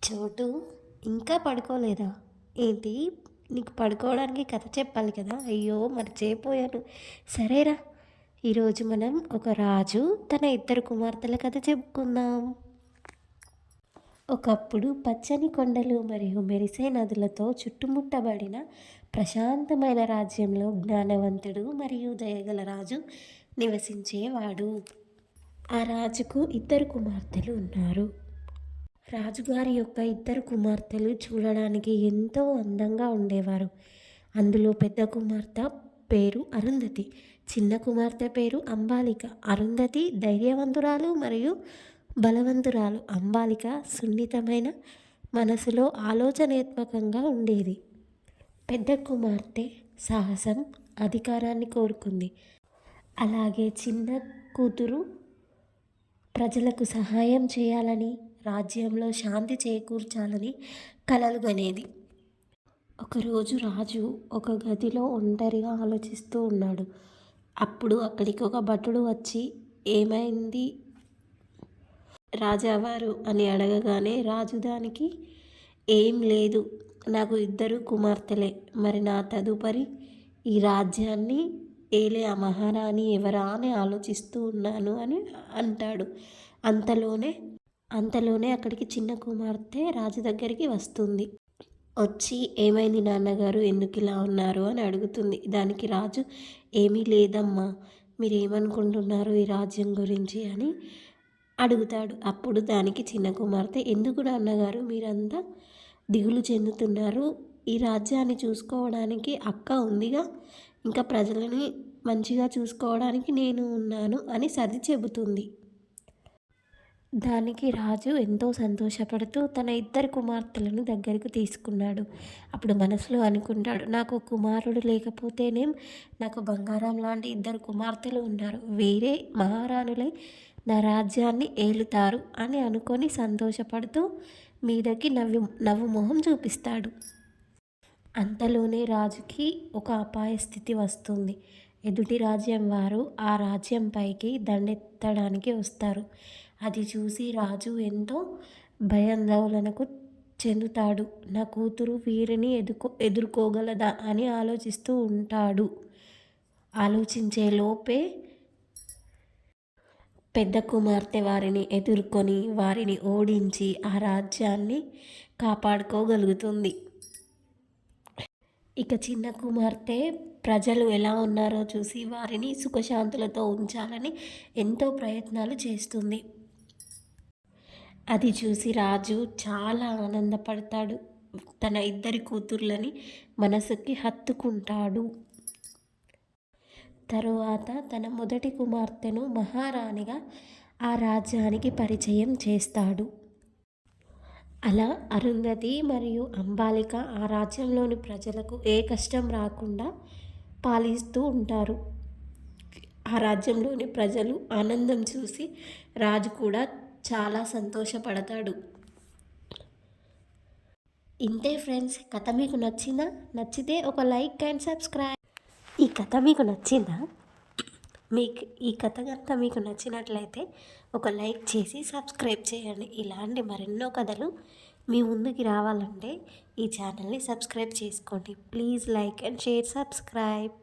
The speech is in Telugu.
చోటు ఇంకా పడుకోలేదా? ఏంటి? నీకు పడుకోవడానికి కథ చెప్పాలి కదా! అయ్యో! మర్చిపోయాను. సరేరా, ఈరోజు మనం ఒక రాజు తన ఇద్దరు కుమార్తెల కథ చెప్పుకుందాం. ఒకప్పుడు పచ్చని కొండలు మరియు మెరిసే నదులతో చుట్టుముట్టబడిన ప్రశాంతమైన రాజ్యంలో జ్ఞానవంతుడు మరియు దయగల రాజు నివసించేవాడు. ఆ రాజుకు ఇద్దరు కుమార్తెలు ఉన్నారు. రాజుగారి యొక్క ఇద్దరు కుమార్తెలు చూడడానికి ఎంతో అందంగా ఉండేవారు. అందులో పెద్ద కుమార్తె పేరు అరుంధతి, చిన్న కుమార్తె పేరు అంబాలిక. అరుంధతి ధైర్యవంతురాలు మరియు బలవంతురాలు. అంబాలిక సున్నితమైన మనసులో ఆలోచనాత్మకంగా ఉండేది. పెద్ద కుమార్తె సాహసం, అధికారాన్ని కోరుకుంది. అలాగే చిన్న కూతురు ప్రజలకు సహాయం చేయాలని, రాజ్యంలో శాంతి చేకూర్చాలని కలలు కనేది. ఒకరోజు రాజు ఒక గదిలో ఒంటరిగా ఆలోచిస్తూ ఉన్నాడు. అప్పుడు అక్కడికి ఒక భటుడు వచ్చి, ఏమైంది రాజావారు అని అడగగానే రాజు దానికి, ఏం లేదు, నాకు ఇద్దరు కుమార్తెలే, మరి నా తదుపరి ఈ రాజ్యాన్ని ఏలే ఆ మహారాణి ఎవరా అని ఆలోచిస్తూ ఉన్నాను అని అంటాడు. అంతలోనే అక్కడికి చిన్న కుమార్తె రాజు దగ్గరికి వస్తుంది. వచ్చి, ఏమైంది నాన్నగారు, ఎందుకు ఇలా ఉన్నారు అని అడుగుతుంది. దానికి రాజు, ఏమీ లేదమ్మా, మీరేమనుకుంటున్నారు ఈ రాజ్యం గురించి అని అడుగుతాడు. అప్పుడు దానికి చిన్న కుమార్తె, ఎందుకు నాన్నగారు మీరంతా దిగులు చెందుతున్నారు, ఈ రాజ్యాన్ని చూసుకోవడానికి అక్క ఉందిగా, ఇంకా ప్రజలని మంచిగా చూసుకోవడానికి నేను ఉన్నాను అని సర్ది చెబుతుంది. దానికి రాజు ఎంతో సంతోషపడుతూ తన ఇద్దరు కుమార్తెలను దగ్గరకు తీసుకున్నాడు. అప్పుడు మనసులో అనుకుంటాడు, నాకు కుమారుడు లేకపోతేనేం, నాకు బంగారం లాంటి ఇద్దరు కుమార్తెలు ఉన్నారు, వేరే మహారాణులై నా రాజ్యాన్ని ఏలుతారు అని అనుకొని సంతోషపడుతూ మీదకి నవ్వు మొహం చూపిస్తాడు. అంతలోనే రాజుకి ఒక అపాయ స్థితి వస్తుంది. ఎదుటి రాజ్యం వారు ఆ రాజ్యంపైకి దండెత్తడానికి వస్తారు. అది చూసి రాజు ఎంతో భయాందోళనకు చెందుతాడు. నా కూతురు వీరిని ఎదుర్కోగలదా అని ఆలోచిస్తూ ఉంటాడు. ఆలోచించే లోపే పెద్ద కుమార్తె వారిని ఎదుర్కొని వారిని ఓడించి ఆ రాజ్యాన్ని కాపాడుకోగలుగుతుంది. ఇక చిన్న కుమార్తె ప్రజలు ఎలా ఉన్నారో చూసి వారిని సుఖశాంతులతో ఉంచాలని ఎంతో ప్రయత్నాలు చేస్తుంది. అది చూసి రాజు చాలా ఆనందపడతాడు. తన ఇద్దరి కూతుర్లని మనసుకి హత్తుకుంటాడు. తరువాత తన మొదటి కుమార్తెను మహారాణిగా ఆ రాజ్యానికి పరిచయం చేస్తాడు. అలా అరుంధతి మరియు అంబాలిక ఆ రాజ్యంలోని ప్రజలకు ఏ కష్టం రాకుండా పాలిస్తూ ఉంటారు. ఆ రాజ్యంలోని ప్రజలు ఆనందం చూసి రాజు కూడా చాలా సంతోషపడతాడు. ఇంతే ఫ్రెండ్స్, కథ మీకు నచ్చిందా? నచ్చితే ఒక లైక్ అండ్ సబ్స్క్రైబ్. ఈ కథ మీకు నచ్చిందా? ఈ కథ కనుక మీకు నచ్చినట్లయితే ఒక లైక్ చేసి సబ్స్క్రైబ్ చేయండి. ఇలాంటి మరెన్నో కథలు మీ ముందుకి రావాలంటే ఈ ఛానల్ని సబ్స్క్రైబ్ చేసుకోండి. Please like and share subscribe.